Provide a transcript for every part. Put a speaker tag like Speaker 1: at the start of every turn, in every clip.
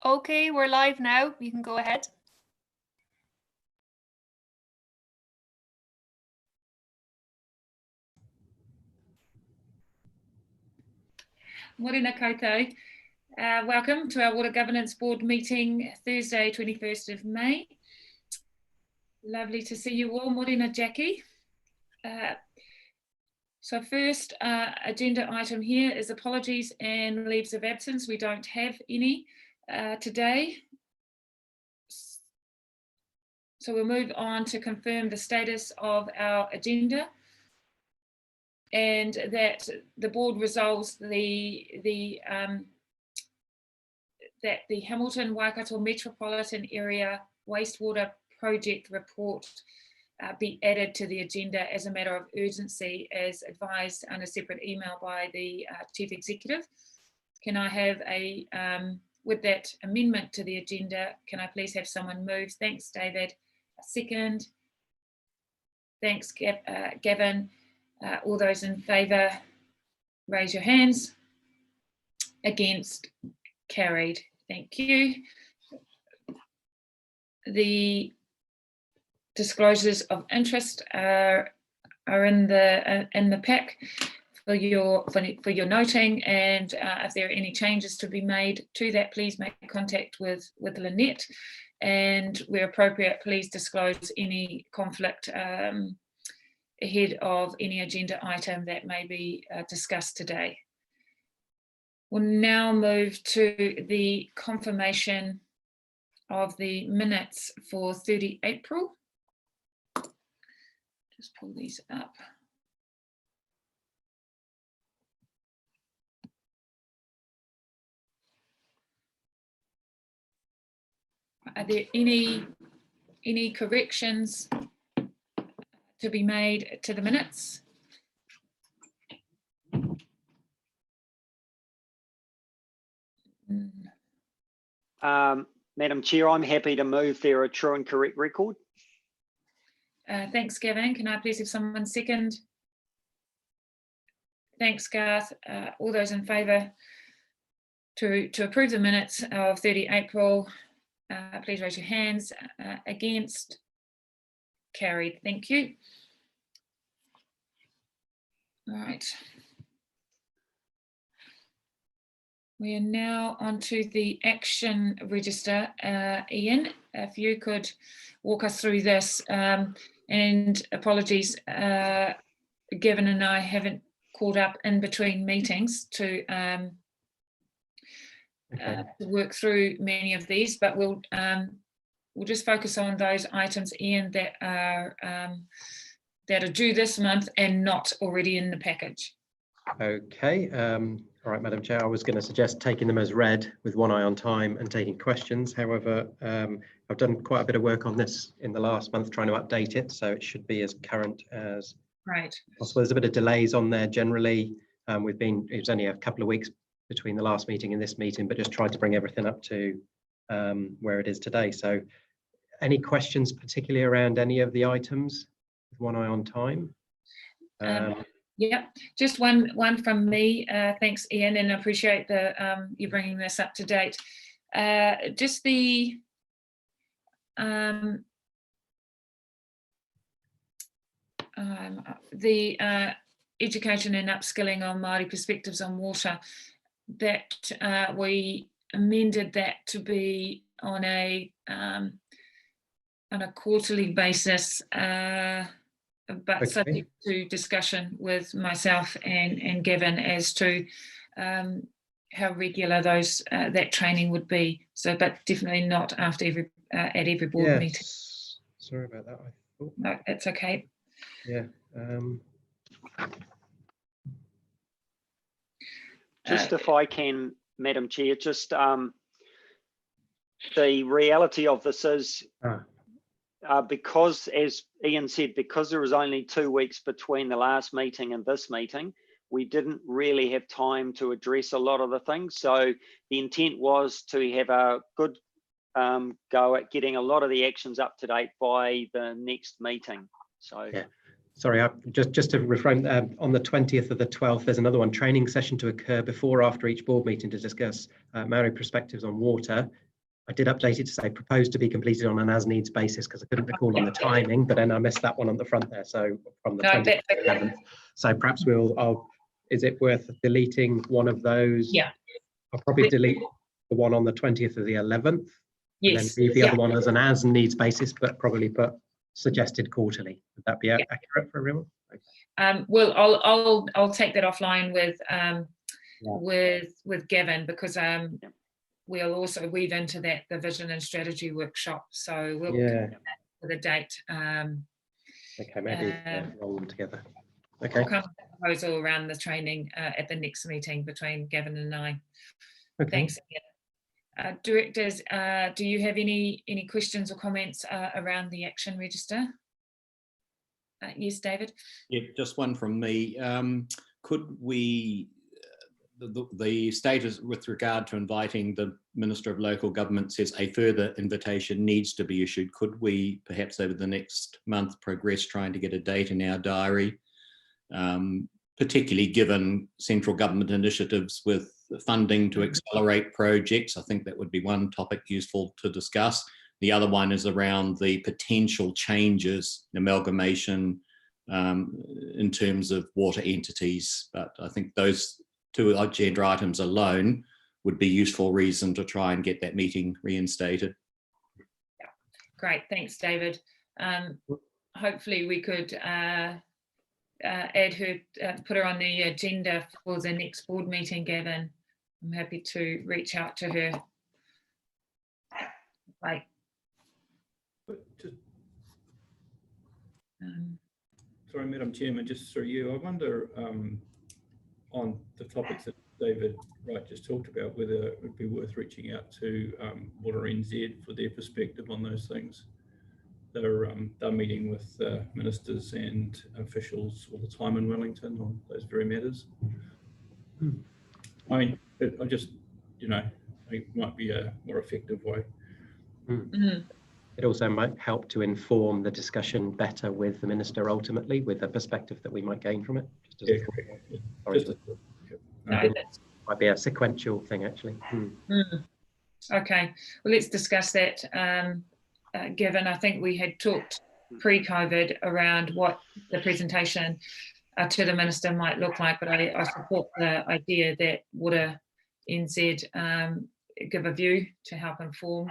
Speaker 1: Okay, we're live now. You can go ahead. Morena koutou. Welcome to our Water Governance Board meeting, Thursday, 21st of May. Lovely to see you all. Morena Jackie. So first agenda item here is apologies and leaves of absence. We don't have any today. So we'll move on to confirm the status of our agenda, and that the board resolves that the Hamilton Waikato Metropolitan Area Wastewater Project report be added to the agenda as a matter of urgency, as advised on a separate email by the Chief Executive. Can I have a, with that amendment to the agenda, can I please have someone move? Thanks, David. A second. Thanks, Gavin. All those in favour, raise your hands. Against, carried. Thank you. The disclosures of interest are in the pack for your noting, and if there are any changes to be made to that, please make contact with Lynette, and where appropriate, please disclose any conflict ahead of any agenda item that may be discussed today. We'll now move to the confirmation of the minutes for 30 April. Just pull these up. Are there any corrections to be made to the minutes?
Speaker 2: Madam Chair, I'm happy to move there a true and correct record.
Speaker 1: Thanks, Gavin. Can I please have someone second? Thanks, Garth. All those in favour to approve the minutes of 30 April, please raise your hands. Against, carried. Thank you. All right. We are now onto the action register. Ian, if you could walk us through this, and apologies, Gavin and I haven't caught up in between meetings to work through many of these, but we'll just focus on those items, Ian, that are due this month and not already in the package.
Speaker 3: Okay. All right, Madam Chair, I was going to suggest taking them as read with one eye on time and taking questions. However, I've done quite a bit of work on this in the last month trying to update it, so it should be as current as possible. There's a bit of delays on there generally. It was only a couple of weeks between the last meeting and this meeting, but just tried to bring everything up to where it is today. So any questions particularly around any of the items with one eye on time?
Speaker 1: Yeah, just one from me. Thanks, Ian, and I appreciate you bringing this up to date. Just the education and upskilling on Māori perspectives on water, that we amended that to be on a quarterly basis. But subject to discussion with myself and Gavin as to how regular that training would be. So, but definitely not after at every board meeting.
Speaker 3: Sorry about that. I thought.
Speaker 1: No, it's okay.
Speaker 3: Yeah.
Speaker 2: Just if I can, Madam Chair, just the reality of this is. Because, as Ian said, because there was only 2 weeks between the last meeting and this meeting, we didn't really have time to address a lot of the things. So the intent was to have a good go at getting a lot of the actions up to date by the next meeting. So
Speaker 3: yeah, sorry, just to reframe, on the 20th of the 12th, there's another one, training session to occur before or after each board meeting to discuss Māori perspectives on water. I did update it to say proposed to be completed on an as-needs basis because I couldn't recall on the timing, but then I missed that one on the front there. So from the 20th to the 11th. So perhaps is it worth deleting one of those?
Speaker 1: Yeah.
Speaker 3: I'll probably delete the one on the 20th of the 11th.
Speaker 1: Yes.
Speaker 3: And then leave the other one as an as-needs basis, but probably put suggested quarterly. Would that be accurate for everyone? Okay.
Speaker 1: Well, I'll take that offline with Gavin, because we'll also weave into that the vision and strategy workshop. So we'll come up with a date.
Speaker 3: Okay, maybe roll them together. Okay.
Speaker 1: We'll come with a proposal around the training at the next meeting between Gavin and I.
Speaker 3: Okay.
Speaker 1: Thanks. Directors, do you have any questions or comments around the action register? Yes, David.
Speaker 4: Yeah, just one from me. Could we, the status with regard to inviting the Minister of Local Government says a further invitation needs to be issued. Could we perhaps over the next month progress trying to get a date in our diary, particularly given central government initiatives with funding to accelerate projects? I think that would be one topic useful to discuss. The other one is around the potential changes, amalgamation in terms of water entities. But I think those two agenda items alone would be useful reason to try and get that meeting reinstated.
Speaker 1: Yeah. Great, thanks, David. Hopefully we could add her, put her on the agenda for the next board meeting, Gavin. I'm happy to reach out to her. Like,
Speaker 5: sorry, Madam Chairman, just through you, I wonder on the topics that David Wright just talked about, whether it would be worth reaching out to Water NZ for their perspective on those things. They're meeting with ministers and officials all the time in Wellington on those very matters. I mean, I just, I think it might be a more effective way.
Speaker 3: It also might help to inform the discussion better with the minister ultimately, with the perspective that we might gain from it. Might be a sequential thing actually.
Speaker 1: Okay, well, let's discuss that. Given I think we had talked pre-COVID around what the presentation to the minister might look like, but I support the idea that Water NZ give a view to help inform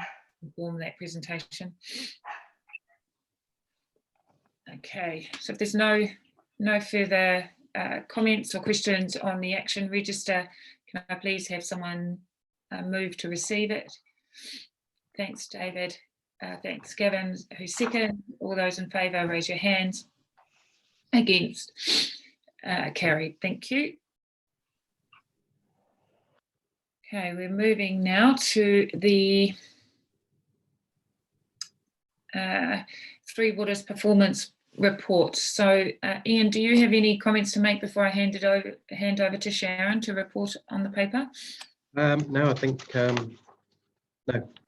Speaker 1: that presentation. Okay, so if there's no further comments or questions on the action register, can I please have someone move to receive it? Thanks, David. Thanks, Gavin. Who's second? All those in favour, raise your hands. Against? Carried. Thank you. Okay, we're moving now to the Three Waters performance report. So, Ian, do you have any comments to make before I hand over to Sharon to report on the paper?
Speaker 3: No, I think no.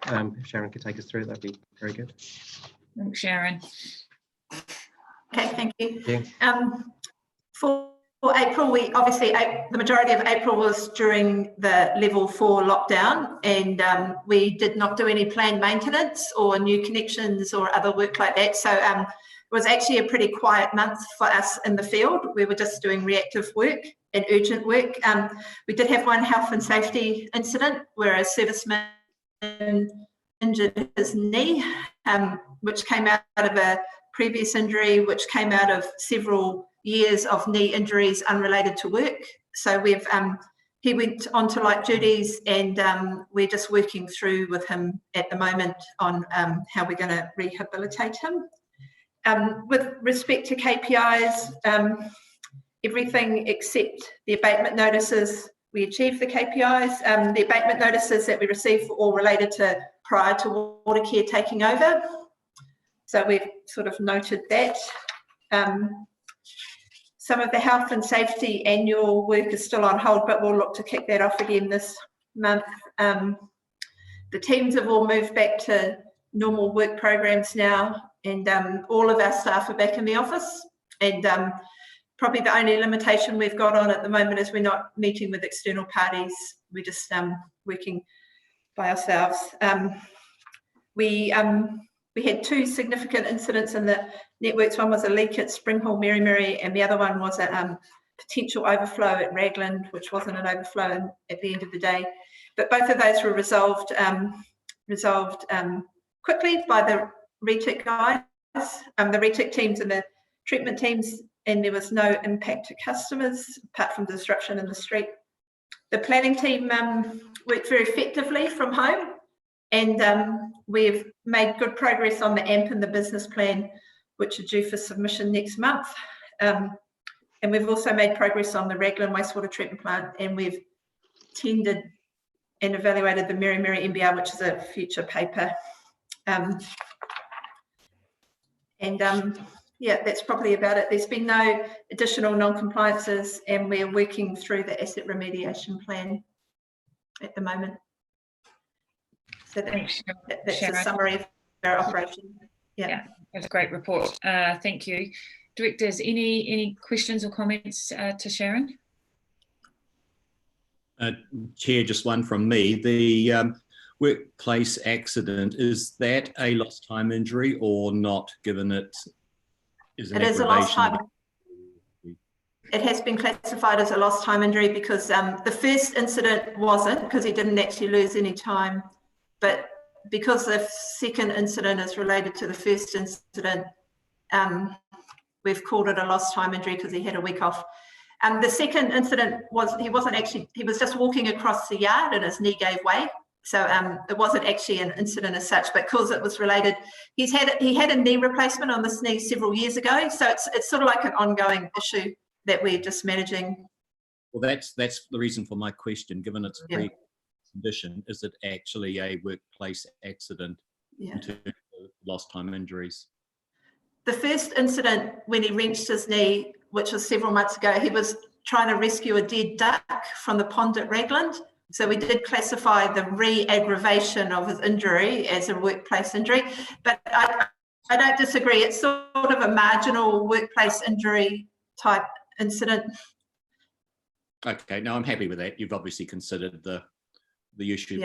Speaker 3: If Sharon could take us through it, that'd be very good.
Speaker 1: Thanks, Sharon.
Speaker 6: Okay, thank you.
Speaker 3: Yeah.
Speaker 6: For April, we obviously, the majority of April was during the level 4 lockdown, and we did not do any planned maintenance or new connections or other work like that. So it was actually a pretty quiet month for us in the field. We were just doing reactive work and urgent work. We did have one health and safety incident where a serviceman injured his knee, which came out of a previous injury, which came out of several years of knee injuries unrelated to work. So he went on to light duties, and we're just working through with him at the moment on how we're going to rehabilitate him. With respect to KPIs, everything except the abatement notices, we achieved the KPIs. The abatement notices that we received were all related to prior to Watercare taking over. So we've sort of noted that. Some of the health and safety annual work is still on hold, but we'll look to kick that off again this month. The teams have all moved back to normal work programs now, and all of our staff are back in the office. And probably the only limitation we've got on at the moment is we're not meeting with external parties. We're just working by ourselves. We had 2 significant incidents in the networks. One was a leak at Springhall Merry, and the other one was a potential overflow at Raglan, which wasn't an overflow at the end of the day. But both of those were resolved quickly by the RETIC guys, the RETIC teams and the treatment teams, and there was no impact to customers apart from the disruption in the street. The planning team worked very effectively from home, and we've made good progress on the AMP and the business plan, which are due for submission next month. And we've also made progress on the Raglan wastewater treatment plant, and we've tendered and evaluated the Merry MBR, which is a future paper. Yeah, that's probably about it. There's been no additional non-compliances, and we're working through the asset remediation plan at the moment. So that's a summary of our operation. Yeah,
Speaker 1: that's a great report. Thank you. Directors, any questions or comments to Sharon?
Speaker 4: Chair, just one from me. The workplace accident, is that a lost time injury or not, given it is an aggravation?
Speaker 6: It is a lost time. It has been classified as a lost time injury because the first incident wasn't, because he didn't actually lose any time, but because the second incident is related to the first incident, we've called it a lost time injury because he had a week off. The second incident was, he was just walking across the yard and his knee gave way. So it wasn't actually an incident as such, but because it was related, he had a knee replacement on this knee several years ago. So it's sort of like an ongoing issue that we're just managing.
Speaker 4: Well, that's the reason for my question. Given its pre-condition, is it actually a workplace accident in terms of lost time injuries?
Speaker 6: The first incident, when he wrenched his knee, which was several months ago, he was trying to rescue a dead duck from the pond at Raglan. So we did classify the re-aggravation of his injury as a workplace injury, but I don't disagree. It's sort of a marginal workplace injury type incident.
Speaker 4: Okay, no, I'm happy with that. You've obviously considered the issue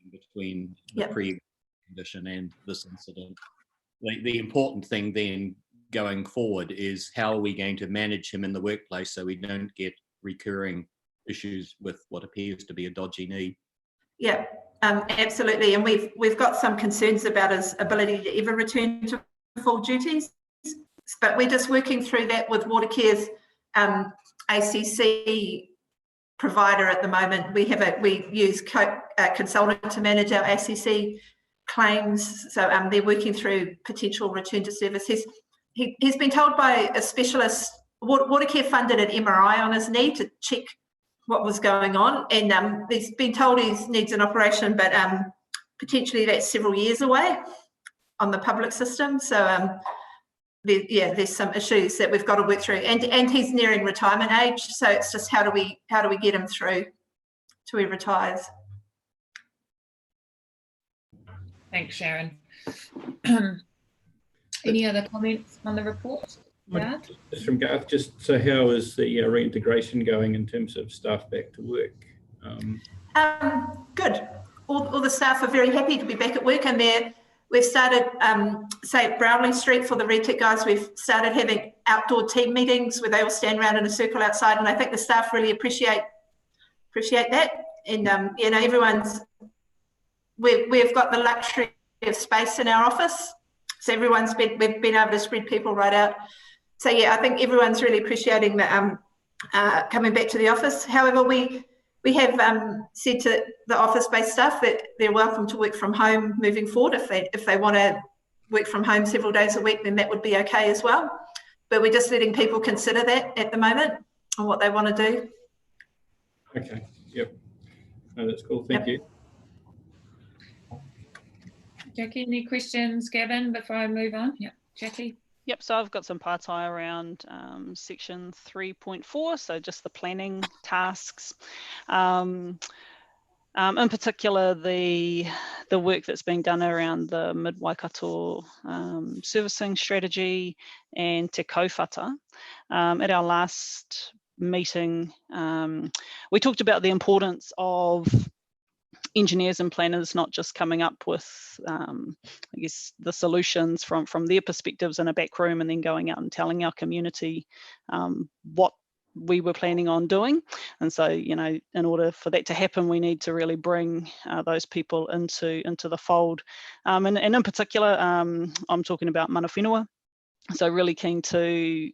Speaker 4: between the pre-condition and this incident. The important thing then going forward is how are we going to manage him in the workplace so we don't get recurring issues with what appears to be a dodgy knee? Yeah,
Speaker 6: absolutely. And we've got some concerns about his ability to ever return to full duties, but we're just working through that with Watercare's ACC provider at the moment. We use a consultant to manage our ACC claims, so they're working through potential return to service. He's been told by a specialist, Watercare funded an MRI on his knee to check what was going on, and he's been told he needs an operation, but potentially that's several years away on the public system. So there's some issues that we've got to work through, and he's nearing retirement age, so it's just how do we get him through till he retires.
Speaker 1: Thanks, Sharon. Any other comments on the report? Garth?
Speaker 5: Just from Garth, just so how is the reintegration going in terms of staff back to work?
Speaker 6: Good. All the staff are very happy to be back at work, and we've started, say at Brownlee Street for the RETIC guys, we've started having outdoor team meetings where they all stand around in a circle outside, and I think the staff really appreciate that. And you know, we've got the luxury of space in our office, so we've been able to spread people right out. So yeah, I think everyone's really appreciating the coming back to the office. However, we have said to the office-based staff that they're welcome to work from home moving forward. If they want to work from home several days a week, then that would be okay as well. But we're just letting people consider that at the moment and what they want to do.
Speaker 5: Okay. Yep. No, that's cool. Thank you.
Speaker 1: Jackie, any questions, Gavin, before I move on? Yeah, Jackie.
Speaker 7: Yep, so I've got some partai around section 3.4, so just the planning tasks. In particular, the work that's being done around the Mid-Waikato servicing strategy and Te Kaupata. At our last meeting, we talked about the importance of engineers and planners not just coming up with, I guess, the solutions from their perspectives in a back room and then going out and telling our community what we were planning on doing. And so, you know, in order for that to happen, we need to really bring those people into the fold. And in particular, I'm talking about mana whenua. So really keen to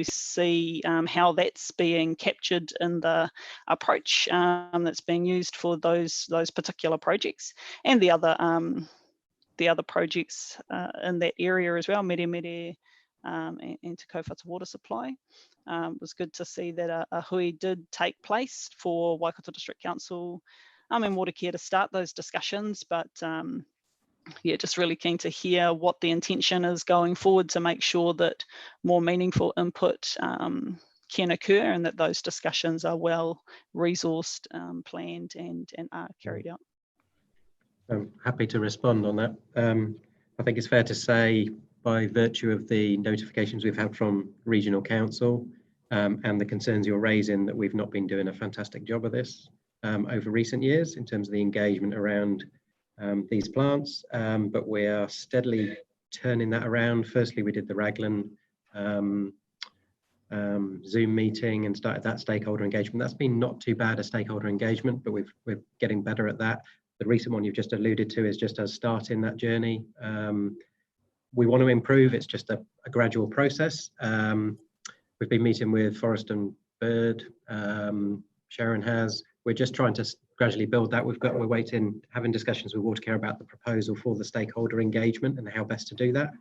Speaker 7: see how that's being captured in the approach that's being used for those particular projects, and the other projects in that area as well, Mere Mere and Te Kaupata water supply. It was good to see that a hui did take place for Waikato District Council and Watercare to start those discussions, but yeah, just really keen to hear what the intention is going forward to make sure that more meaningful input can occur and that those discussions are well resourced, planned and are carried out.
Speaker 3: I'm happy to respond on that. I think it's fair to say, by virtue of the notifications we've had from Regional Council and the concerns you're raising, that we've not been doing a fantastic job of this over recent years in terms of the engagement around these plants, but we are steadily turning that around. Firstly, we did the Raglan Zoom meeting and started that stakeholder engagement. That's been not too bad a stakeholder engagement, but we're getting better at that. The recent one you've just alluded to is just us starting that journey. We want to improve. It's just a gradual process. We've been meeting with Forest and Bird. Sharon has. We're just trying to gradually build that. We're having discussions with Watercare about the proposal for the stakeholder engagement and how best to do that.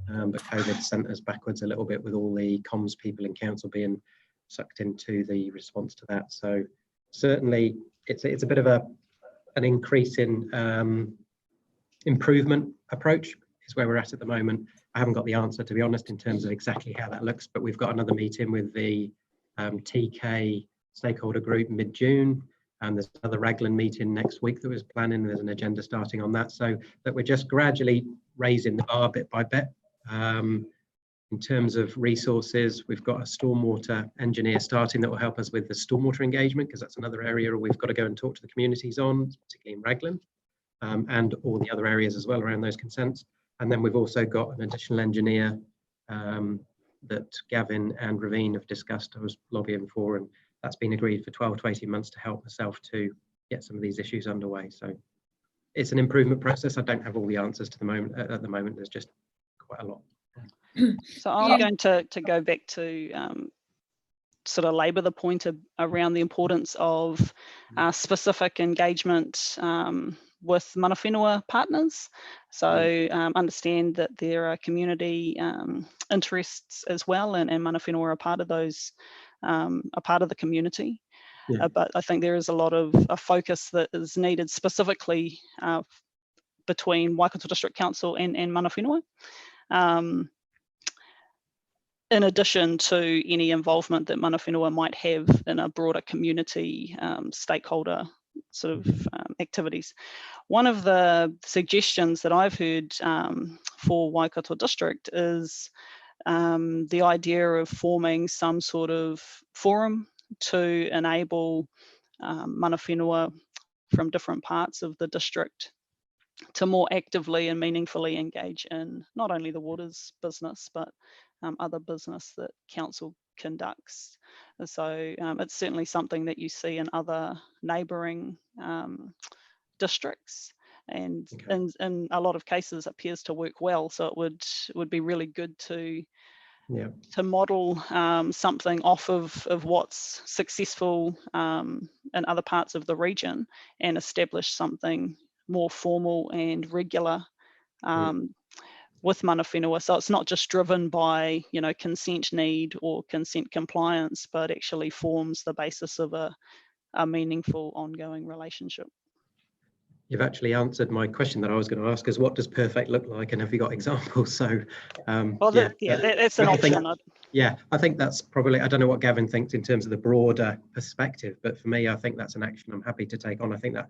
Speaker 3: But COVID sent us backwards a little bit with all the comms people in council being sucked into the response to that. So certainly it's a bit of an increase in improvement approach is where we're at the moment. I haven't got the answer, to be honest, in terms of exactly how that looks, but we've got another meeting with the TK stakeholder group mid-June, and there's another Raglan meeting next week that was planning. There's an agenda starting on that, so that we're just gradually raising the bar bit by bit. In terms of resources, we've got a stormwater engineer starting that will help us with the stormwater engagement, because that's another area we've got to go and talk to the communities on, particularly in Raglan, and all the other areas as well around those consents. And then we've also got an additional engineer that Gavin and Ravine have discussed, I was lobbying for, and that's been agreed for 12 to 18 months to help myself to get some of these issues underway. So it's an improvement process. I don't have all the answers to the moment. At the moment, there's just quite a lot.
Speaker 7: So I'm going to go back to sort of labour the point around the importance of specific engagement with mana whenua partners. So understand that there are community interests as well, and mana whenua are a part of those, a part of the community. Yeah. But I think there is a lot of a focus that is needed specifically between Waikato District Council and mana whenua. In addition to any involvement that mana whenua might have in a broader community stakeholder sort of activities. One of the suggestions that I've heard for Waikato District is the idea of forming some sort of forum to enable mana whenua from different parts of the district to more actively and meaningfully engage in not only the waters business, but other business that council conducts. So it's certainly something that you see in other neighbouring districts, and in a lot of cases appears to work well. So it would be really good to model something off of what's successful in other parts of the region and establish something more formal and regular with mana whenua. So it's not just driven by, you know, consent need or consent compliance, but actually forms the basis of a meaningful ongoing relationship.
Speaker 3: You've actually answered my question that I was going to ask, is what does perfect look like, and have you got examples? So
Speaker 7: well, that's an option.
Speaker 3: I think that's probably, I don't know what Gavin thinks in terms of the broader perspective, but for me, I think that's an action I'm happy to take on. I think that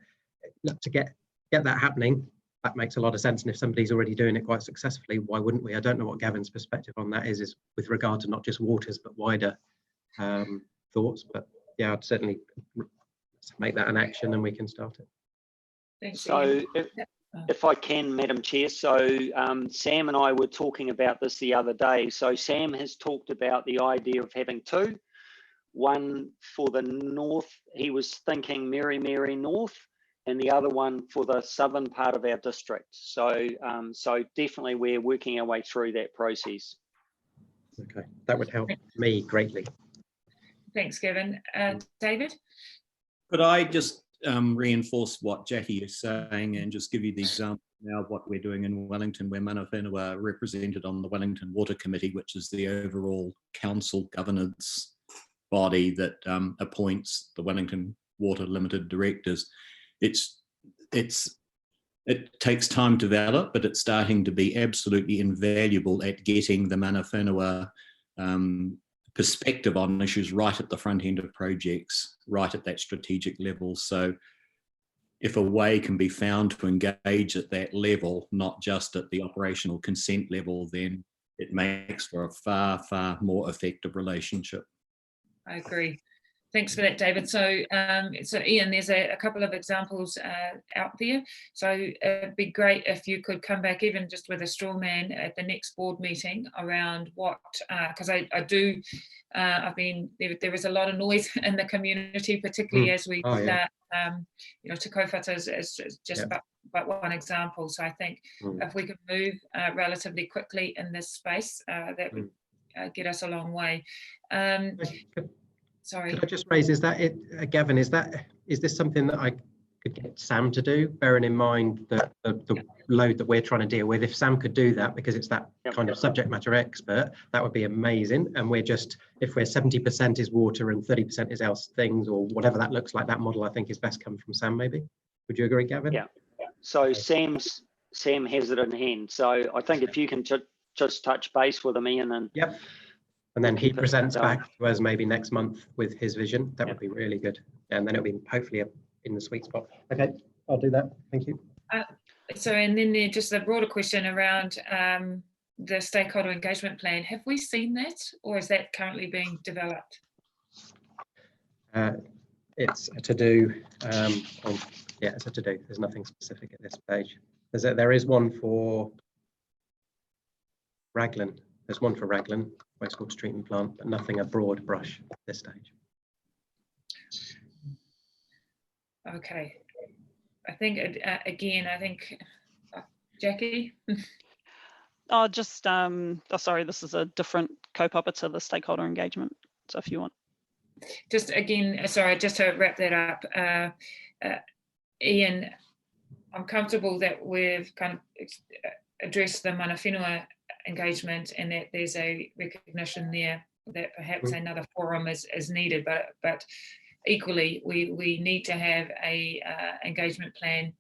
Speaker 3: to get that happening, that makes a lot of sense. And if somebody's already doing it quite successfully, why wouldn't we? I don't know what Gavin's perspective on that is with regard to not just waters, but wider thoughts. But yeah, I'd certainly make that an action and we can start it.
Speaker 1: Thanks,
Speaker 2: So
Speaker 1: Ian.
Speaker 2: if I can, Madam Chair, so Sam and I were talking about this the other day. So Sam has talked about the idea of having two, one for the north, he was thinking Mary North, and the other one for the southern part of our district. So, so definitely we're working our way through that process.
Speaker 3: Okay, that would help me greatly.
Speaker 1: Thanks, Gavin. David?
Speaker 4: Could I just reinforce what Jackie is saying and just give you the example now of what we're doing in Wellington, where mana whenua are represented on the Wellington Water Committee, which is the overall council governance body that appoints the Wellington Water Limited directors. It takes time to develop, but it's starting to be absolutely invaluable at getting the mana whenua perspective on issues right at the front end of projects, right at that strategic level. So if a way can be found to engage at that level, not just at the operational consent level, then it makes for a far, far more effective relationship.
Speaker 1: I agree. Thanks for that, David. So, so Ian, there's a couple of examples out there. So it'd be great if you could come back even just with a straw man at the next board meeting around what, because there is a lot of noise in the community, particularly as we start, you know, Te Kaupata is just but one example. So I think if we can move relatively quickly in this space, that would get us a long way. Sorry.
Speaker 3: Could I just raise, is that it, Gavin, is this something that I could get Sam to do, bearing in mind that the load that we're trying to deal with? If Sam could do that, because it's that kind of subject matter expert, that would be amazing. And we're just, if we're 70% is water and 30% is else things, or whatever that looks like, that model I think is best come from Sam, maybe. Would you agree, Gavin?
Speaker 2: Yeah. So Sam has it in hand. So I think if you can just touch base with him, Ian, and
Speaker 3: and then he presents back to us maybe next month with his vision. That would be really good. And then it'll be hopefully in the sweet spot. Okay, I'll do that. Thank you.
Speaker 1: So, and then just a broader question around the stakeholder engagement plan. Have we seen that, or is that currently being developed?
Speaker 3: It's a to-do. It's a to-do. There's nothing specific at this stage. There is one for Raglan. There's one for Raglan wastewater treatment plant, but nothing a broad brush at this stage.
Speaker 1: Okay, I think again, Jackie.
Speaker 7: Sorry, this is a different kaupapa to the stakeholder engagement. So if you want.
Speaker 1: Just again, sorry, just to wrap that up, Ian, I'm comfortable that we've kind of addressed the mana whenua engagement and that there's a recognition there that perhaps another forum is needed, but equally we need to have a engagement plan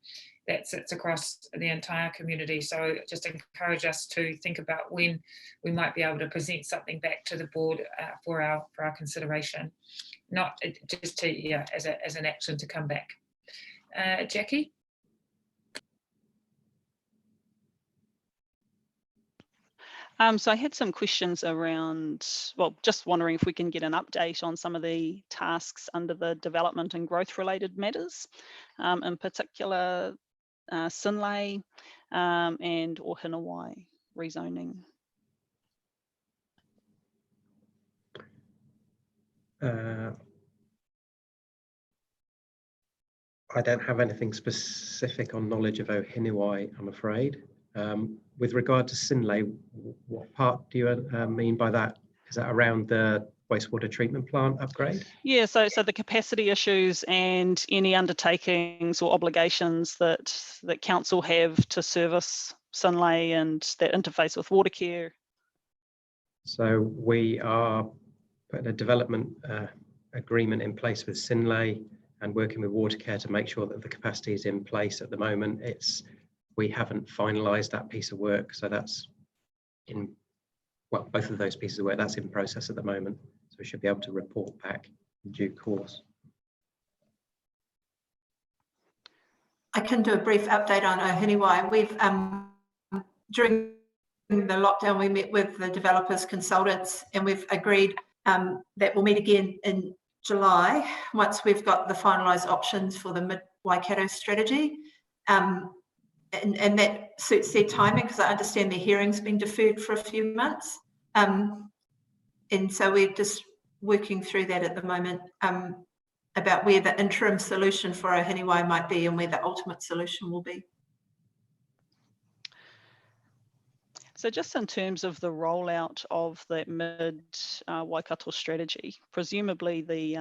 Speaker 1: that sits across the entire community. So just encourage us to think about when we might be able to present something back to the board for our consideration, not just to as an action to come back. Jackie?
Speaker 7: So I had some questions around, well, just wondering if we can get an update on some of the tasks under the development and growth related matters, in particular Sinlay and Ohinawai rezoning.
Speaker 3: I don't have anything specific on knowledge of Ohinawai, I'm afraid. With regard to Sinlay, what part do you mean by that? Is that around the wastewater treatment plant upgrade?
Speaker 7: Yeah, so the capacity issues and any undertakings or obligations that council have to service Sinlay and that interface with Watercare.
Speaker 3: So we are putting a development agreement in place with Sinlay and working with Watercare to make sure that the capacity is in place. At the moment, we haven't finalised that piece of work, so that's both of those pieces of work, that's in process at the moment. So we should be able to report back in due course.
Speaker 6: I can do a brief update on Ohinawai. We've during the lockdown, we met with the developers consultants and we've agreed that we'll meet again in July once we've got the finalised options for the mid-Waikato strategy. And that suits their timing, because I understand their hearing's been deferred for a few months. And so we're just working through that at the moment, about where the interim solution for Ohiniwai might be and where the ultimate solution will be.
Speaker 7: So just in terms of the rollout of that mid Waikato strategy, presumably the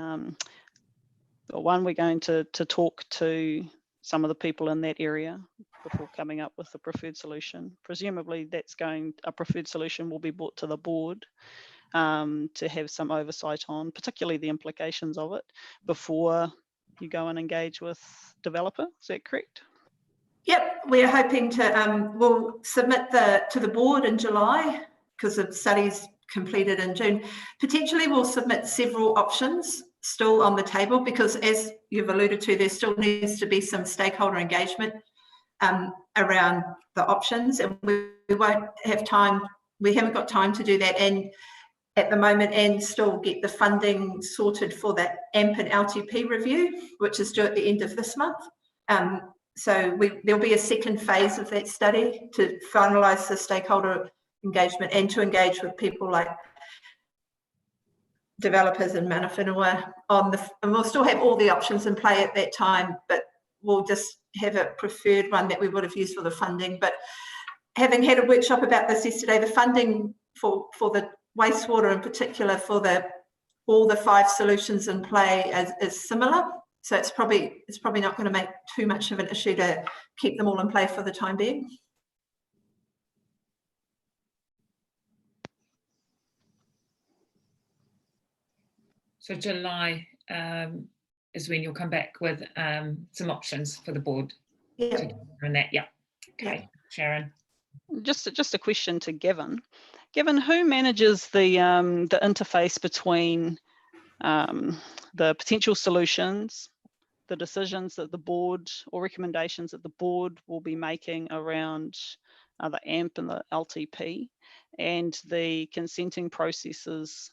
Speaker 7: one, we're going to talk to some of the people in that area before coming up with the preferred solution. Presumably a preferred solution will be brought to the board to have some oversight on, particularly the implications of it, before you go and engage with developer. Is that correct?
Speaker 6: Yep, we're hoping to, we'll submit to the board in July, because the study's completed in June. Potentially we'll submit several options still on the table, because as you've alluded to, there still needs to be some stakeholder engagement around the options, and we won't have time, we haven't got time to do that and at the moment, and still get the funding sorted for that AMP and LTP review, which is due at the end of this month. So there'll be a second phase of that study to finalise the stakeholder engagement and to engage with people like developers and mana whenua and we'll still have all the options in play at that time, but we'll just have a preferred one that we would have used for the funding. But having had a workshop about this yesterday, the funding for the wastewater in particular, for all the 5 solutions in play is similar. So it's probably not going to make too much of an issue to keep them all in play for the time being.
Speaker 1: So July is when you'll come back with some options for the board.
Speaker 6: Yeah.
Speaker 1: And that, yeah. Okay,
Speaker 6: Yeah.
Speaker 1: Sharon.
Speaker 7: Just a question to Gavin. Gavin, who manages the interface between the potential solutions, the decisions that the board, or recommendations that the board will be making around the AMP and the LTP, and the consenting processes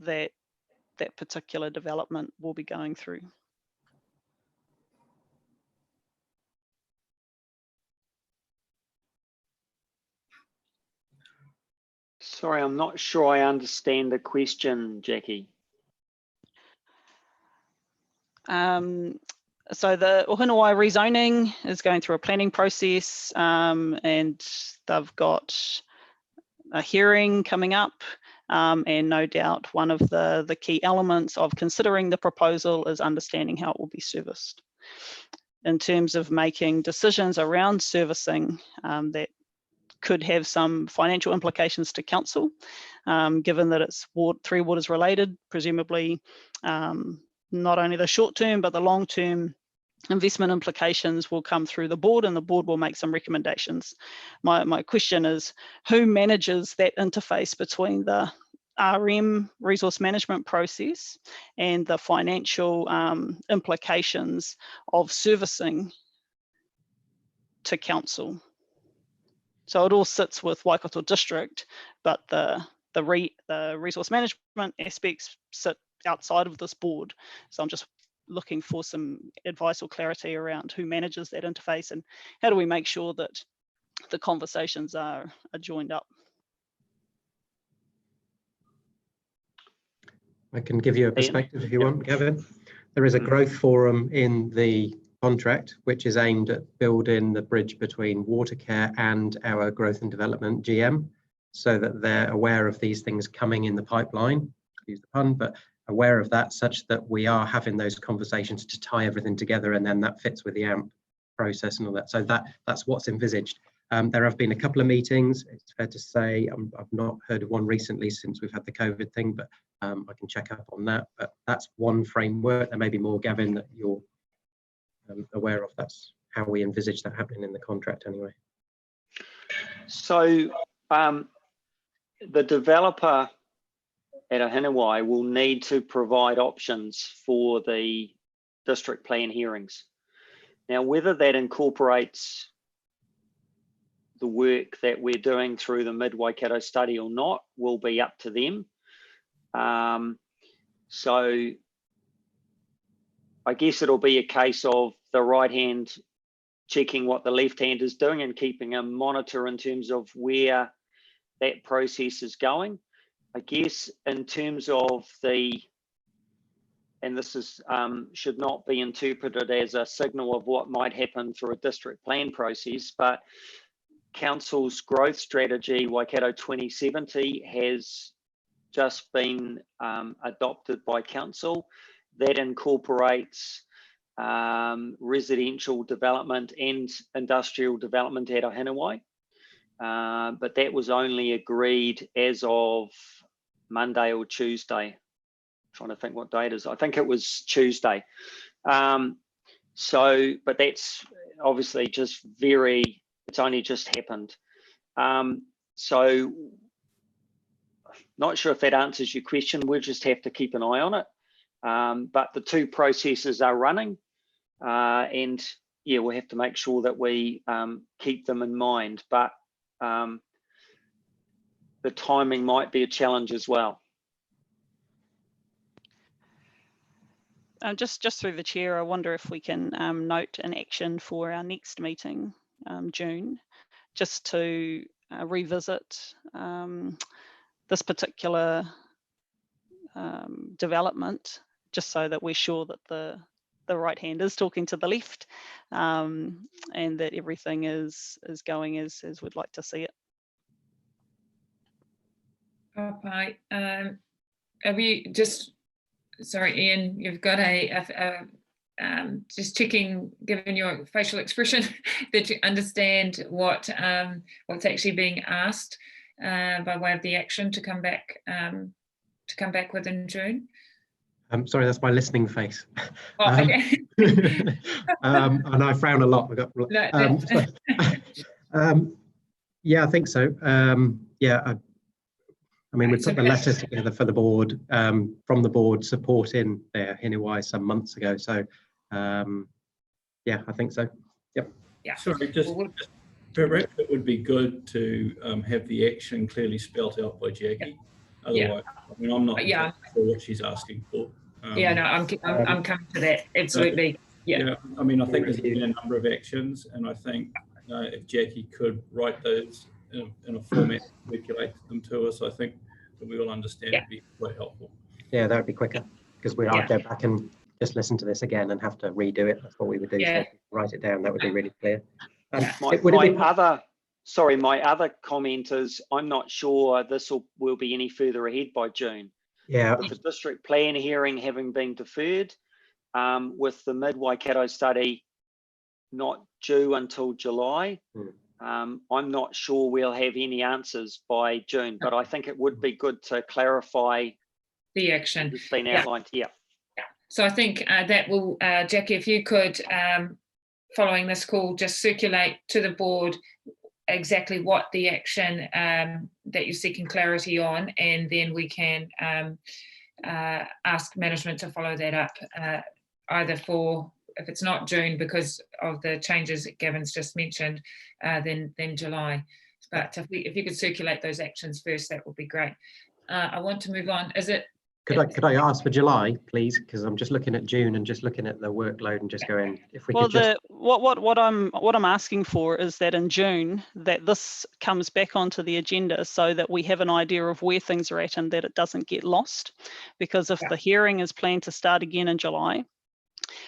Speaker 7: that particular development will be going through?
Speaker 2: Sorry, I'm not sure I understand the question, Jackie.
Speaker 7: So the Ohiniwai rezoning is going through a planning process, and they've got a hearing coming up, and no doubt one of the key elements of considering the proposal is understanding how it will be serviced. In terms of making decisions around servicing, that could have some financial implications to council, given that it's Three Waters related, presumably not only the short term, but the long term investment implications will come through the board, and the board will make some recommendations. My question is, who manages that interface between the RM resource management process and the financial implications of servicing to council? So it all sits with Waikato District, but the resource management aspects sit outside of this board. So I'm just looking for some advice or clarity around who manages that interface, and how do we make sure that the conversations are joined up.
Speaker 3: I can give you a perspective if you want, Gavin. There is a growth forum in the contract, which is aimed at building the bridge between Watercare and our growth and development GM, so that they're aware of these things coming in the pipeline, use the pun, but aware of that, such that we are having those conversations to tie everything together, and then that fits with the AMP process and all that. So that's what's envisaged. There have been a couple of meetings. It's fair to say I've not heard of one recently since we've had the COVID thing, but I can check up on that. But that's one framework. There may be more, Gavin, that you're aware of. That's how we envisage that happening in the contract anyway.
Speaker 2: So the developer at Ohiniwai will need to provide options for the district plan hearings. Now, whether that incorporates the work that we're doing through the Mid-Waikato study or not will be up to them. So I guess it'll be a case of the right hand checking what the left hand is doing and keeping a monitor in terms of where that process is going. I guess in terms of and this is should not be interpreted as a signal of what might happen through a district plan process, but Council's growth strategy, Waikato 2070, has just been adopted by Council. That incorporates residential development and industrial development at Ahinawai. But that was only agreed as of Monday or Tuesday. I'm trying to think what date it is. I think it was Tuesday. But that's obviously just it's only just happened. So not sure if that answers your question. We'll just have to keep an eye on it. But the two processes are running, and yeah, we'll have to make sure that we keep them in mind. But the timing might be a challenge as well.
Speaker 7: Just through the chair, I wonder if we can note an action for our next meeting, June, just to revisit this particular development, just so that we're sure that the right hand is talking to the left, and that everything is going as we'd like to see it.
Speaker 1: Okay. Have you just, sorry, Ian, you've got just checking, given your facial expression, that you understand what's actually being asked by way of the action to come back within June.
Speaker 3: I'm sorry, that's my listening face.
Speaker 1: Oh, okay.
Speaker 3: And I frown a lot. Yeah, I think so. Yeah, I mean, we put the letter together for the board, from the board supporting their Hinawai some months ago. So, yeah, I think so. Yep.
Speaker 1: Yeah.
Speaker 5: Sorry, just perhaps it would be good to have the action clearly spelt out by Jackie. Otherwise, I mean, I'm not sure what she's asking for.
Speaker 1: Yeah, no, I'm coming to that. Absolutely. Yeah.
Speaker 5: I mean, I think there's been a number of actions, and I think if Jackie could write those in a format, circulate them to us, I think that we will understand. It'd be quite helpful.
Speaker 3: Yeah, that would be quicker, because I'd go back and just listen to this again and have to redo it. That's what we would do.
Speaker 1: Yeah.
Speaker 3: So write it down. That would be really clear.
Speaker 2: My other comment is, I'm not sure this will be any further ahead by June.
Speaker 3: Yeah.
Speaker 2: With the district plan hearing having been deferred, with the Mid-Waikato study not due until July, I'm not sure we'll have any answers by June, but I think it would be good to clarify
Speaker 1: the action
Speaker 2: that's been outlined. Yeah.
Speaker 1: So I think that will, Jackie, if you could, following this call, just circulate to the board exactly what the action that you're seeking clarity on, and then we can ask management to follow that up, either for, if it's not June because of the changes that Gavin's just mentioned, then July. But if you could circulate those actions first, that would be great. I want to move on.
Speaker 3: Could I ask for July, please? Because I'm just looking at June and just looking at the workload and just going, if we could just...
Speaker 7: what I'm asking for is that in June that this comes back onto the agenda, so that we have an idea of where things are at and that it doesn't get lost. Because if the hearing is planned to start again in July,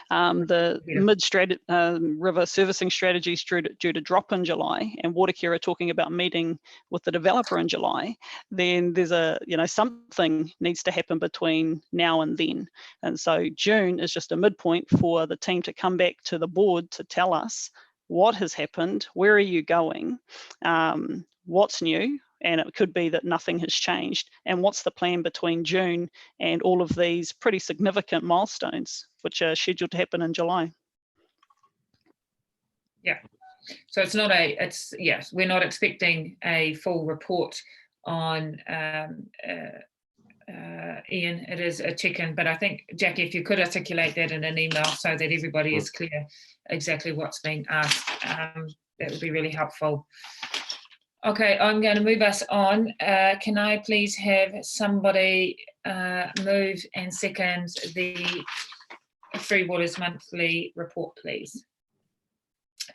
Speaker 7: the mid-river servicing strategy is due to drop in July, and Watercare are talking about meeting with the developer in July, then there's something needs to happen between now and then. And so June is just a midpoint for the team to come back to the board to tell us what has happened, where are you going, what's new, and it could be that nothing has changed, and what's the plan between June and all of these pretty significant milestones which are scheduled to happen in July.
Speaker 1: Yeah, so it's not we're not expecting a full report on Ian. It is a check-in, but I think, Jackie, if you could articulate that in an email so that everybody is clear exactly what's being asked, that would be really helpful. Okay, I'm going to move us on. Can I please have somebody move and second the Free Waters Monthly report, please?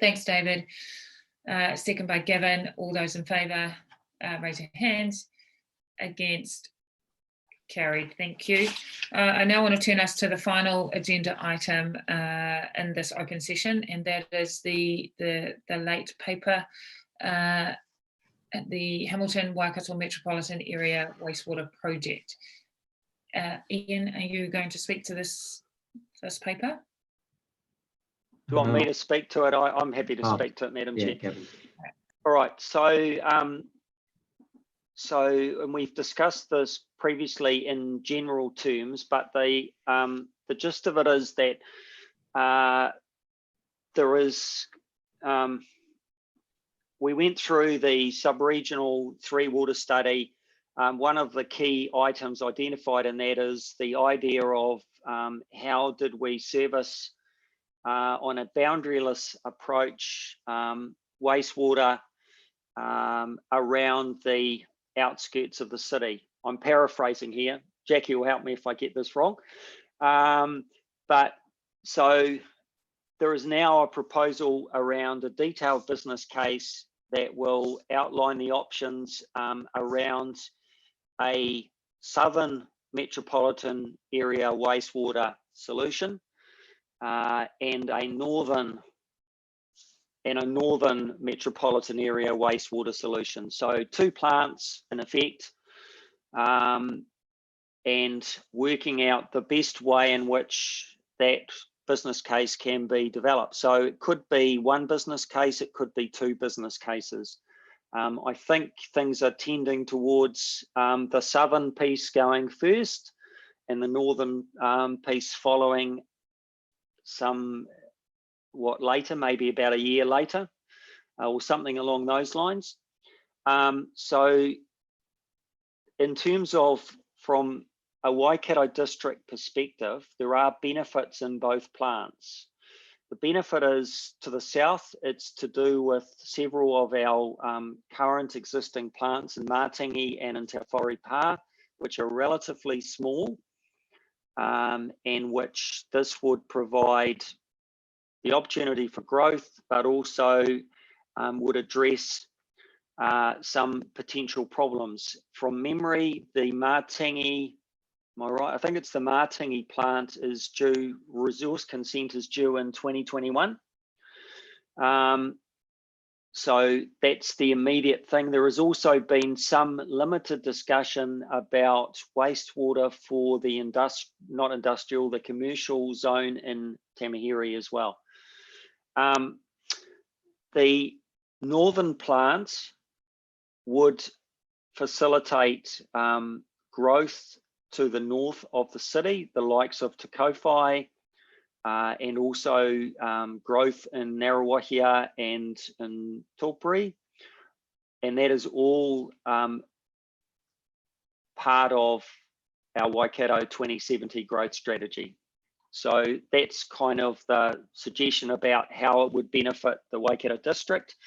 Speaker 1: Thanks, David. Second by Gavin. All those in favour, raise your hands. Against? Carried. Thank you. I now want to turn us to the final agenda item in this open session, and that is the late paper, the Hamilton Waikato Metropolitan Area Wastewater Project. Ian, are you going to speak to this paper?
Speaker 2: Do you want me to speak to it? I'm happy to speak to it, Madam Chair.
Speaker 3: Kevin.
Speaker 2: All right. And we've discussed this previously in general terms, but the gist of it is that we went through the sub-regional 3-water study. One of the key items identified in that is the idea of how did we service on a boundaryless approach wastewater around the outskirts of the city. I'm paraphrasing here. Jackie will help me if I get this wrong. But so there is now a proposal around a detailed business case that will outline the options around a southern metropolitan area wastewater solution and a northern metropolitan area wastewater solution. So 2 plants in effect, and working out the best way in which that business case can be developed. So it could be 1 business case, it could be 2 business cases. I think things are tending towards the southern piece going first and the northern piece following later, maybe about a year later, or something along those lines. So in terms of from a Waikato district perspective, there are benefits in both plants. The benefit is to the south, it's to do with several of our current existing plants in Matingi and in Te Whare Pā, which are relatively small, and which this would provide the opportunity for growth, but also would address some potential problems. From memory, the Matingi, am I right? I think it's the Matingi plant is due, resource consent is due in 2021. So that's the immediate thing. There has also been some limited discussion about wastewater for the the commercial zone in Tamahere as well. The northern plants would facilitate growth to the north of the city, the likes of Te Kowhai, and also growth in Ngaruawahia and in Tilbury. And that is all part of our Waikato 2070 growth strategy. So that's kind of the suggestion about how it would benefit the Waikato district.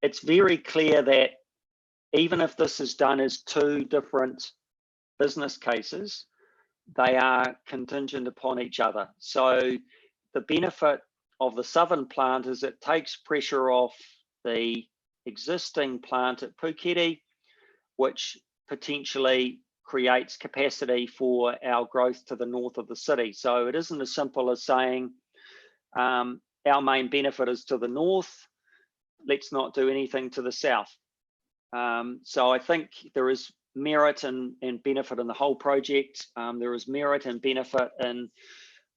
Speaker 2: It's very clear that even if this is done as 2 different business cases, they are contingent upon each other. So the benefit of the southern plant is it takes pressure off the existing plant at Puketi, which potentially creates capacity for our growth to the north of the city. So it isn't as simple as saying our main benefit is to the north, let's not do anything to the south. So I think there is merit and benefit in the whole project. There is merit and benefit in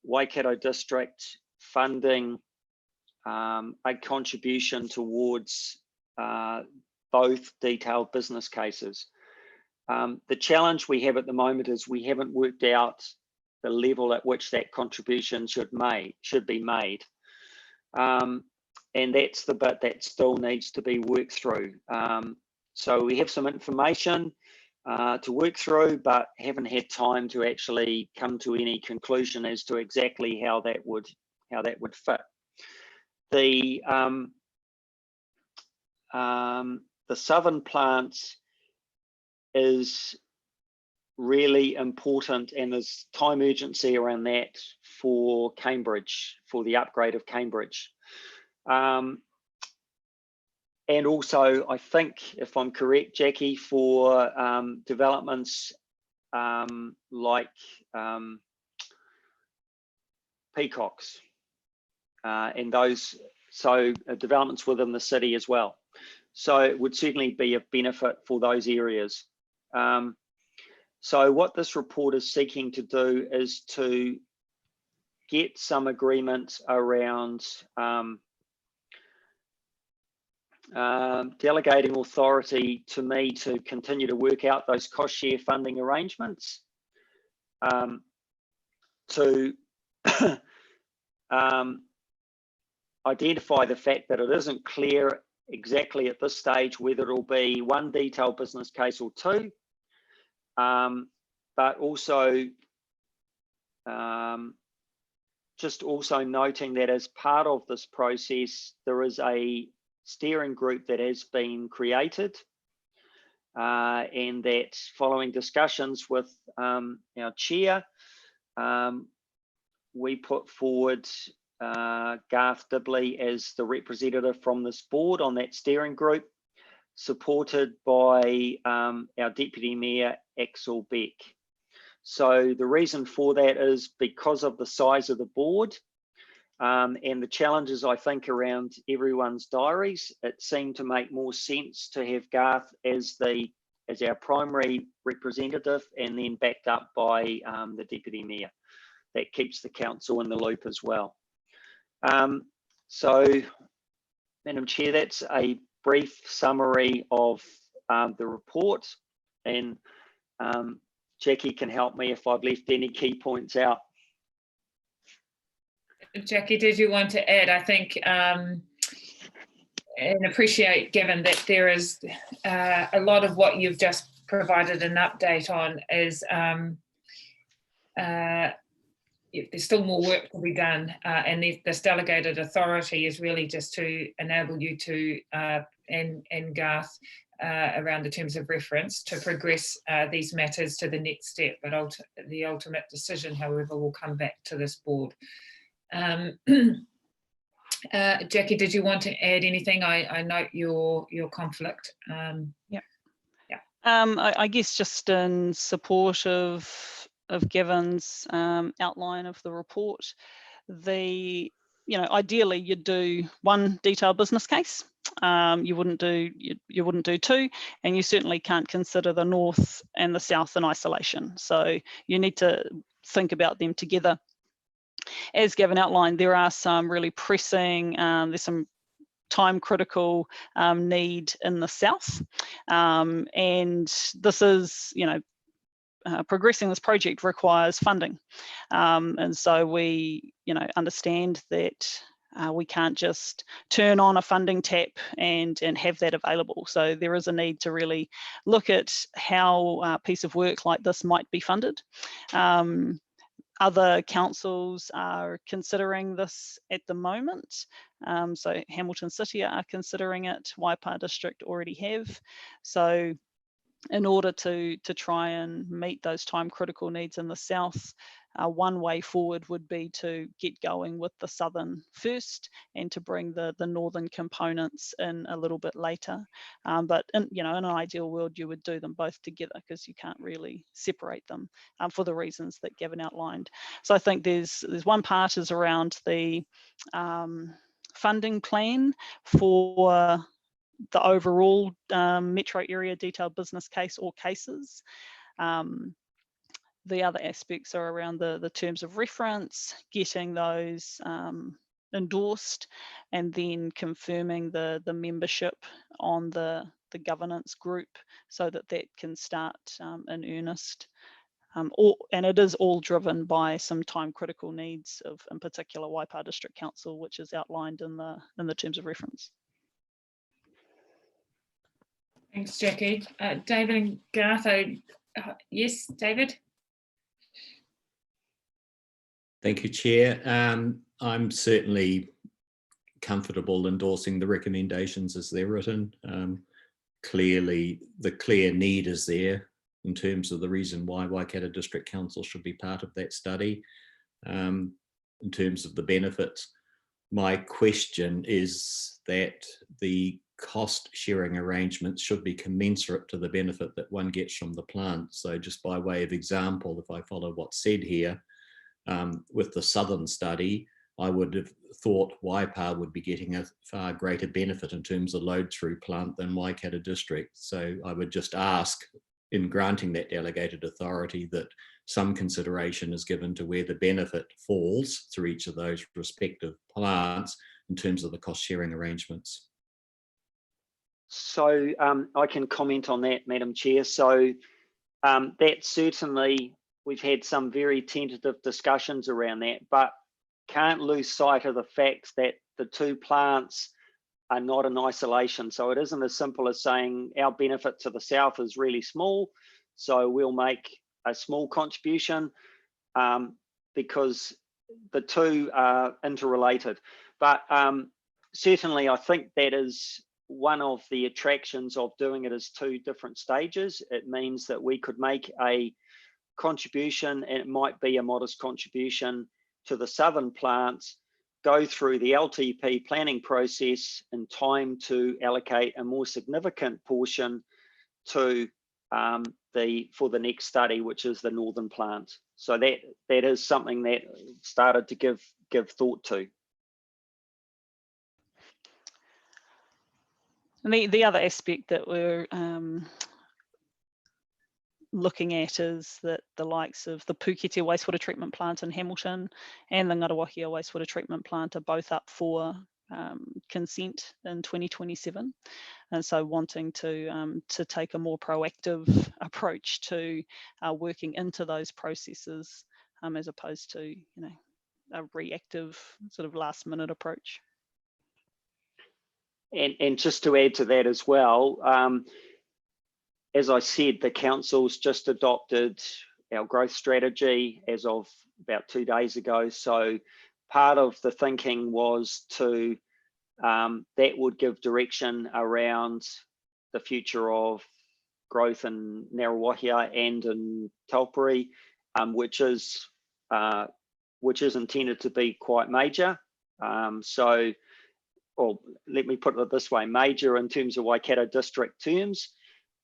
Speaker 2: Waikato district funding a contribution towards both detailed business cases. The challenge we have at the moment is we haven't worked out the level at which that contribution should be made. And that's the bit that still needs to be worked through. So we have some information to work through, but haven't had time to actually come to any conclusion as to exactly how that would fit. The southern plants is really important, and there's time urgency around that for Cambridge, for the upgrade of Cambridge. And also, I think, if I'm correct, Jackie, for developments like peacocks and those, so developments within the city as well. So it would certainly be a benefit for those areas. So what this report is seeking to do is to get some agreement around delegating authority to me to continue to work out those cost share funding arrangements, to identify the fact that it isn't clear exactly at this stage whether it'll be one detailed business case or two, but also just also noting that as part of this process, there is a steering group that has been created, and that following discussions with our chair, we put forward Garth Dibley as the representative from this board on that steering group, supported by our Deputy Mayor, Axel Beck. So the reason for that is because of the size of the board and the challenges, I think, around everyone's diaries, it seemed to make more sense to have Garth as our primary representative, and then backed up by the Deputy Mayor. That keeps the council in the loop as well. So, Madam Chair, that's a brief summary of the report, and Jackie can help me if I've left any key points out.
Speaker 1: Jackie, did you want to add? I think and appreciate, given that there is a lot of what you've just provided an update on is there's still more work to be done, and this delegated authority is really just to enable you to and Garth around the terms of reference to progress these matters to the next step, but the ultimate decision, however, will come back to this board. Jackie, did you want to add anything? I note your conflict.
Speaker 7: I guess just in support of Gavin's outline of the report, ideally you'd do one detailed business case. You wouldn't do two, and you certainly can't consider the north and the south in isolation. So you need to think about them together. As Gavin outlined, there are some really pressing, there's some time critical need in the south, and this is, progressing this project requires funding, and so we understand that we can't just turn on a funding tap and have that available. So there is a need to really look at how a piece of work like this might be funded. Other councils are considering this at the moment. So Hamilton City are considering it, Waipa District already have. So in order to try and meet those time critical needs in the south, one way forward would be to get going with the southern first and to bring the northern components in a little bit later. But in an ideal world, you would do them both together because you can't really separate them for the reasons that Gavin outlined. So I think there's one part is around the funding plan for the overall metro area detailed business case or cases. The other aspects are around the terms of reference, getting those endorsed, and then confirming the membership on the governance group so that can start in earnest. And it is all driven by some time critical needs of, in particular, Waipa District Council, which is outlined in the terms of reference.
Speaker 1: Thanks, Jackie. David and Garth, yes, David?
Speaker 4: Thank you, Chair. I'm certainly comfortable endorsing the recommendations as they're written. Clearly, the clear need is there in terms of the reason why Waikato District Council should be part of that study. In terms of the benefits, My question is that the cost sharing arrangements should be commensurate to the benefit that one gets from the plant. So just by way of example, if I follow what's said here, with the Southern study, I would have thought Waipa would be getting a far greater benefit in terms of load through plant than Waikato District. So I would just ask, in granting that delegated authority, that some consideration is given to where the benefit falls through each of those respective plants in terms of the cost sharing arrangements.
Speaker 2: So I can comment on that, Madam Chair. So that certainly, we've had some very tentative discussions around that, but can't lose sight of the fact that the two plants are not in isolation. So it isn't as simple as saying our benefit to the south is really small, so we'll make a small contribution, because the two are interrelated. But certainly I think that is one of the attractions of doing it as two different stages. It means that we could make a contribution, and it might be a modest contribution to the southern plants, go through the LTP planning process in time to allocate a more significant portion to for the next study, which is the northern plants. So that is something that started to give thought to.
Speaker 7: And the other aspect that we're looking at is that the likes of the Pukete wastewater treatment plant in Hamilton and the Ngarawahia wastewater treatment plant are both up for consent in 2027, and so wanting to take a more proactive approach to working into those processes, as opposed to a reactive sort of last minute approach.
Speaker 2: And just to add to that as well, as I said, the council's just adopted our growth strategy as of about 2 days ago. So part of the thinking was to, that would give direction around the future of growth in Ngarawahia and in Taupiri, which is intended to be quite major. Or let me put it this way, major in terms of Waikato District terms.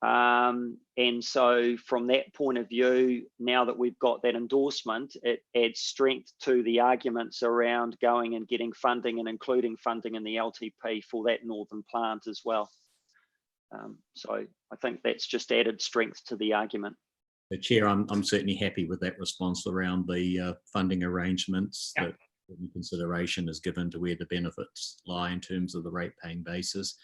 Speaker 2: And so from that point of view, now that we've got that endorsement, it adds strength to the arguments around going and getting funding and including funding in the LTP for that northern plant as well. So I think that's just added strength to the argument.
Speaker 4: The Chair, I'm certainly happy with that response around the funding arrangements. Yep. That consideration is given to where the benefits lie in terms of the rate paying basis.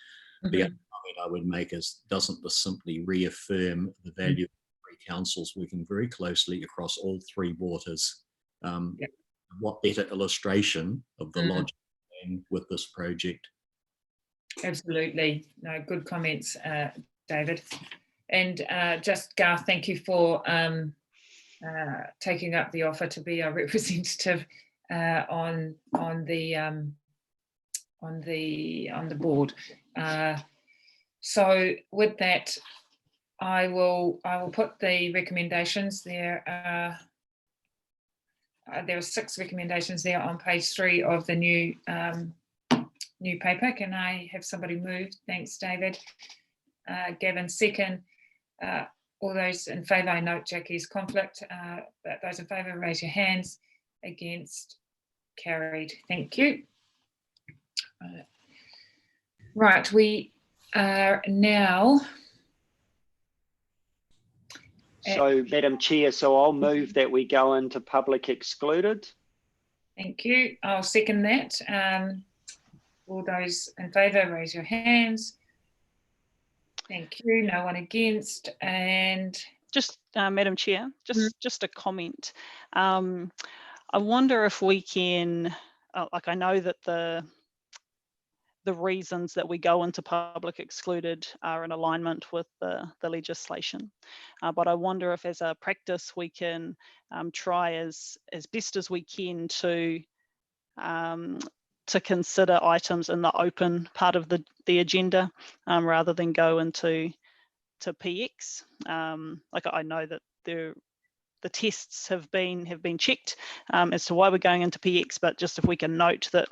Speaker 4: The other comment I would make is, doesn't this simply reaffirm the value of three councils working very closely across all three waters? Yep. What better illustration of the logic with this project?
Speaker 1: Absolutely. No, good comments, David. And just Garth, thank you for taking up the offer to be our representative on the board. So with that, I will put the recommendations there. There are 6 recommendations there on page 3 of the new paper. Can I have somebody move? Thanks, David. Gavin, second. All those in favour, I note Jackie's conflict. Those in favour, raise your hands. Against, carried. Thank you. Right, we are now.
Speaker 2: So, Madam Chair, so I'll move that we go into public excluded.
Speaker 1: Thank you. I'll second that. All those in favour, raise your hands. Thank you. No one against. And
Speaker 7: just, Madam Chair, just a comment. I wonder if we can, like, I know that the reasons that we go into public excluded are in alignment with the legislation, but I wonder if as a practice we can try as best as we can to consider items in the open part of the agenda rather than go into PX. Like, I know that the tests have been checked as to why we're going into PX, but just if we can note that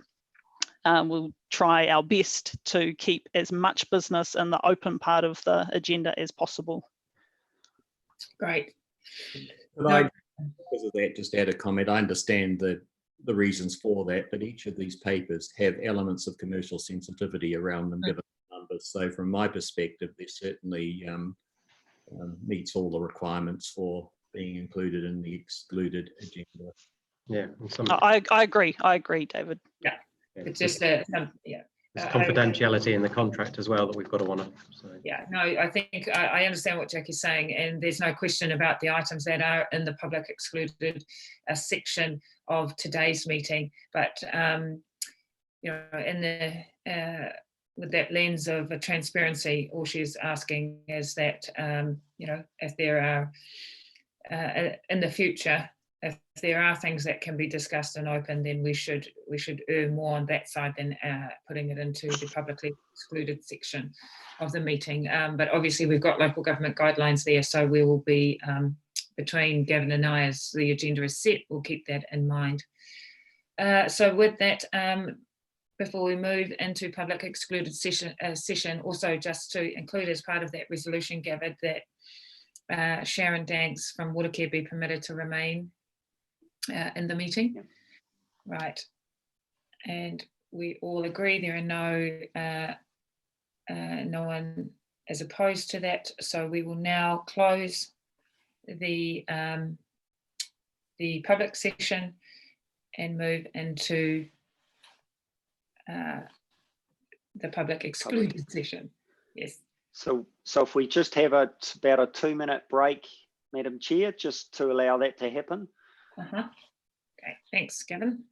Speaker 7: we'll try our best to keep as much business in the open part of the agenda as possible.
Speaker 1: Great.
Speaker 4: Could I, because of that, just add a comment? I understand the reasons for that, but each of these papers have elements of commercial sensitivity around them, given the numbers. So from my perspective, they certainly meets all the requirements for being included in the excluded agenda.
Speaker 3: Yeah, and
Speaker 7: I agree, David.
Speaker 1: Yeah, it's just that, yeah.
Speaker 3: There's confidentiality in the contract as well that we've got to honour. So.
Speaker 1: Yeah, no, I think I understand what Jackie's saying, and there's no question about the items that are in the public excluded section of today's meeting. But you know, in the with that lens of transparency, all she's asking is that you know, if there are in the future, if there are things that can be discussed and open, then we should err more on that side than putting it into the publicly excluded section of the meeting. But obviously we've got local government guidelines there, so we will be, between Gavin and I, as the agenda is set, we'll keep that in mind. So with that, before we move into public excluded session, also just to include as part of that resolution, Gavin, that Sharon Danks from Watercare be permitted to remain in the meeting.
Speaker 2: Yeah.
Speaker 1: Right, and we all agree there are no one is opposed to that, so we will now close the public session and move into the public excluded session. Yes.
Speaker 2: So if we just have about a 2-minute break, Madam Chair, just to allow that to happen.
Speaker 1: Okay, thanks, Gavin.